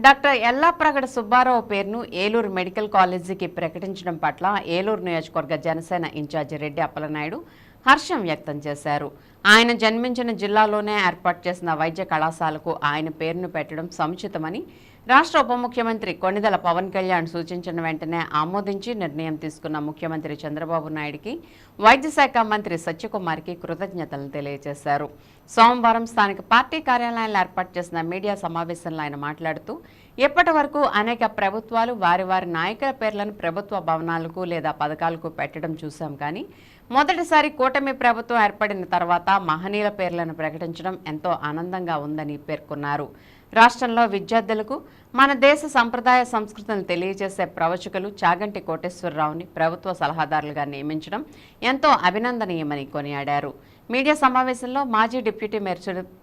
Doctor Yellapragada Subbarao పేరును Eluru medical కాలేజీకి ప్రకటించడం పట్ల ఏలూరు నియోజకవర్గ జనసేన ఇన్ఛార్జి రెడ్డి అప్పలనాయుడు హర్షం వ్యక్తం చేశారు. ఆయన జన్మించిన జిల్లాలోనే ఏర్పాటు చేసిన వైద్య కళాశాలకు ఆయన పేరును పెట్టడం సముచితమని రాష్ట్ర ఉప ముఖ్యమంత్రి కొణిదెల పవన్ కళ్యాణ్ సూచించిన వెంటనే ఆమోదించి నిర్ణయం తీసుకున్న ముఖ్యమంత్రి చంద్రబాబు నాయుడుకి వైద్య శాఖ మంత్రి సత్యకుమార్కి కృతజ్ఞతలు తెలియజేశారు. సోమవారం స్థానిక పార్టీ కార్యాలయంలో ఏర్పాటు చేసిన మీడియా సమావేశంలో ఆయన మాట్లాడుతూ ఇప్పటి వరకు అనేక ప్రభుత్వాలు వారి వారి నాయకుల పేర్లను ప్రభుత్వ భవనాలకు లేదా పథకాలకు పెట్టడం చూశాం. కానీ మొదటిసారి కూటమి ప్రభుత్వం ఏర్పడిన తర్వాత మహనీయుల పేర్లను ప్రకటించడం ఎంతో ఆనందంగా ఉందని పేర్కొన్నారు. రాష్ట్రంలో విద్యార్థులకు మన దేశ సంప్రదాయ సంస్కృతులను తెలియజేసే ప్రవచకులు చాగంటి కోటేశ్వరరావుని ప్రభుత్వ సలహాదారులుగా నియమించడం ఎంతో అభినందనీయమని కొనియాడారు. మీడియా సమావేశంలో మాజీ డిప్యూటీ మేయర్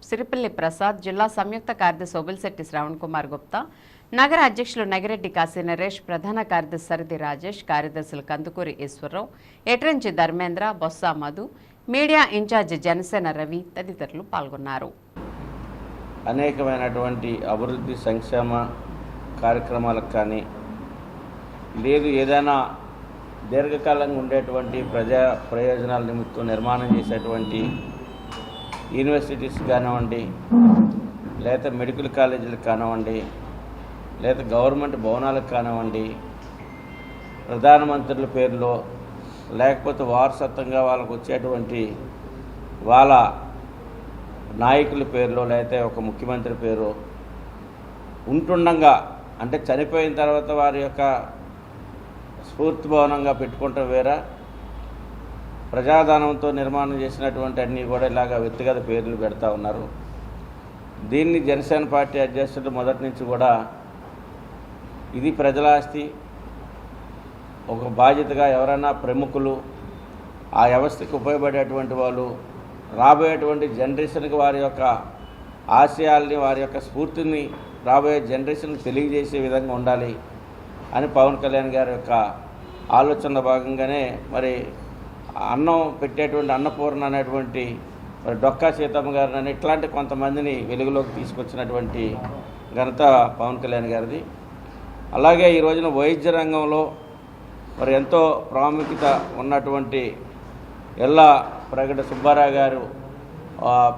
సిరిపిల్లి ప్రసాద్, జిల్లా సంయుక్త కార్యదర్శి సోబిల్శెట్టి శ్రవణ్ కుమార్ గుప్తా, నగర అధ్యక్షులు నగిరెడ్డి కాశీ నరేష్, ప్రధాన కార్యదర్శి సరిది రాజేష్, కార్యదర్శులు కందుకూరి ఈశ్వరరావు, ఎట్రించి ధర్మేంద్ర, బొత్స మధు, మీడియా ఇన్ఛార్జి జనసేన రవి తదితరులు పాల్గొన్నారు. అనేకమైనటువంటి అభివృద్ధి సంక్షేమ కార్యక్రమాలకు కానీ లేదు ఏదైనా దీర్ఘకాలంగా ఉండేటువంటి ప్రజా ప్రయోజనాల నిమిత్తం నిర్మాణం చేసేటువంటి యూనివర్సిటీస్ కానివ్వండి, లేదా మెడికల్ కాలేజీలకు కానివ్వండి, లేదా గవర్నమెంట్ భవనాలకు కానివ్వండి, ప్రధానమంత్రుల పేరులో లేకపోతే వారసత్వంగా వాళ్ళకు వచ్చేటువంటి వాళ్ళ నాయకుల పేరులో లేకపోతే ఒక ముఖ్యమంత్రి పేరు ఉంటుండగా, అంటే చనిపోయిన తర్వాత వారి యొక్క స్ఫూర్తి భవనంగా పెట్టుకుంటాం వేరా, ప్రజాధనంతో నిర్మాణం చేసినటువంటి అన్నీ కూడా ఇలాగ వ్యక్తిగత పేర్లు పెడతా ఉన్నారు. దీన్ని జనసేన పార్టీ అధ్యక్షులు మొదటి నుంచి కూడా ఇది ప్రజల ఆస్తి, ఒక బాధ్యతగా ఎవరైనా ప్రముఖులు ఆ వ్యవస్థకు ఉపయోగపడేటువంటి వాళ్ళు రాబోయేటువంటి జనరేషన్కి వారి యొక్క ఆశయాల్ని, వారి యొక్క స్ఫూర్తిని రాబోయే జనరేషన్కి తెలియజేసే విధంగా ఉండాలి అని పవన్ కళ్యాణ్ గారి యొక్క ఆలోచనలో భాగంగానే మరి అన్నం పెట్టేటువంటి అన్నపూర్ణ అనేటువంటి మరి డొక్కా సీతమ్మ గారిని ఇట్లాంటి కొంతమందిని వెలుగులోకి తీసుకొచ్చినటువంటి ఘనత పవన్ కళ్యాణ్ గారిది. అలాగే ఈ రోజున వైద్య రంగంలో మరి ఎంతో ప్రాముఖ్యత ఉన్నటువంటి ఎల్లాప్రగడ సుబ్బారావు గారు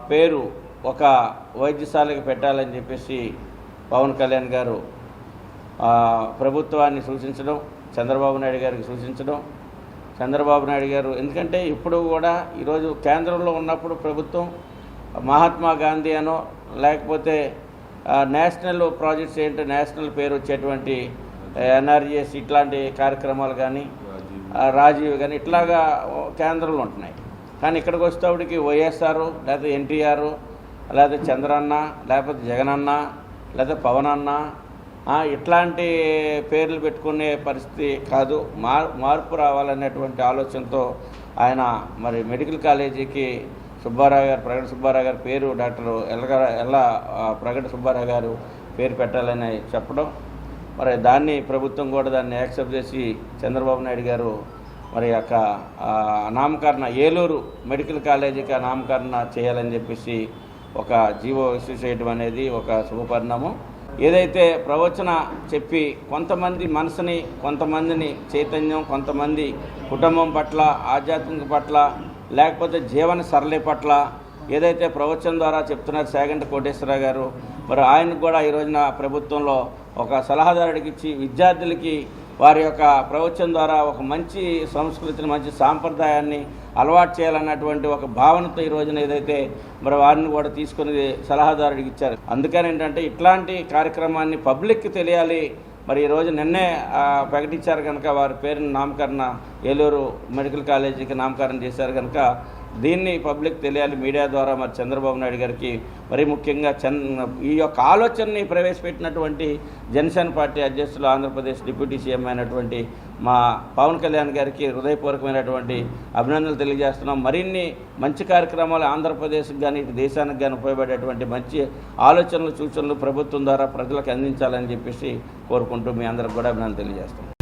పేరు ఒక వైద్యశాలకు పెట్టాలని చెప్పేసి పవన్ కళ్యాణ్ గారు ప్రభుత్వాన్ని సూచించడం, చంద్రబాబు నాయుడు గారికి సూచించడం, చంద్రబాబు నాయుడు గారు ఎందుకంటే ఇప్పుడు కూడా ఈరోజు కేంద్రంలో ఉన్నప్పుడు ప్రభుత్వం మహాత్మా గాంధీ అనో లేకపోతే నేషనల్ ప్రాజెక్ట్స్ ఏంటో నేషనల్ పేరు వచ్చేటువంటి ఎన్ఆర్జీఎస్ ఇట్లాంటి కార్యక్రమాలు కానీ రాజీవ్ కానీ ఇట్లాగా కేంద్రంలో ఉంటున్నాయి. కానీ ఇక్కడికి వచ్చేటప్పటికి వైఎస్ఆర్ లేకపోతే ఎన్టీఆర్ లేకపోతే చంద్రన్న లేకపోతే జగనన్న లేకపోతే పవన్ అన్న ఇట్లాంటి పేర్లు పెట్టుకునే పరిస్థితి కాదు. మార్పు రావాలనేటువంటి ఆలోచనతో ఆయన మరి మెడికల్ కాలేజీకి సుబ్బారావు గారు, ప్రగడ సుబ్బారావు గారి పేరు డాక్టర్ ప్రగడ సుబ్బారావు గారు పేరు పెట్టాలని చెప్పడం, మరి దాన్ని ప్రభుత్వం కూడా దాన్ని యాక్సెప్ట్ చేసి చంద్రబాబు నాయుడు గారు మరి యొక్క నామకరణ ఏలూరు మెడికల్ కాలేజీకి నామకరణ చేయాలని చెప్పేసి ఒక జీవో ఇష్యూ చేయడం అనేది ఒక శుభపరిణామం. ఏదైతే ప్రవచన చెప్పి కొంతమంది మనసుని, కొంతమందిని చైతన్యం, కొంతమంది కుటుంబం పట్ల, ఆధ్యాత్మిక పట్ల, లేకపోతే జీవన సరళి పట్ల ఏదైతే ప్రవచనం ద్వారా చెప్తున్నారు చాగంటి కోటేశ్వరరావు గారు, మరి ఆయనకు కూడా ఈ రోజున ప్రభుత్వంలో ఒక సలహాదారుడికి ఇచ్చి విద్యార్థులకి వారి యొక్క ప్రవచనం ద్వారా ఒక మంచి సంస్కృతిని, మంచి సాంప్రదాయాన్ని అలవాటు చేయాలన్నటువంటి ఒక భావనతో ఈ రోజున ఏదైతే మరి వారిని కూడా తీసుకుని సలహాదారుడికి ఇచ్చారు. అందుకని ఏంటంటే ఇట్లాంటి కార్యక్రమాన్ని పబ్లిక్కి తెలియాలి. మరి ఈరోజు నిన్నే ప్రకటించారు కనుక వారి పేరుని నామకరణ ఏలూరు మెడికల్ కాలేజీకి నామకరణ చేశారు కనుక దీన్ని పబ్లిక్ తెలియాలి మీడియా ద్వారా. మరి చంద్రబాబు నాయుడు గారికి మరీ ముఖ్యంగా ఈ యొక్క ఆలోచనని ప్రవేశపెట్టినటువంటి జనసేన పార్టీ అధ్యక్షులు, ఆంధ్రప్రదేశ్ డిప్యూటీ సీఎం అయినటువంటి మా పవన్ కళ్యాణ్ గారికి హృదయపూర్వకమైనటువంటి అభినందనలు తెలియజేస్తున్నాం. మరిన్ని మంచి కార్యక్రమాలు ఆంధ్రప్రదేశ్కి కానీ దేశానికి కానీ ఉపయోగపడేటువంటి మంచి ఆలోచనలు, సూచనలు ప్రభుత్వం ద్వారా ప్రజలకు అందించాలని చెప్పేసి కోరుకుంటూ మీ అందరికి కూడా అభినందనలు తెలియజేస్తున్నాం.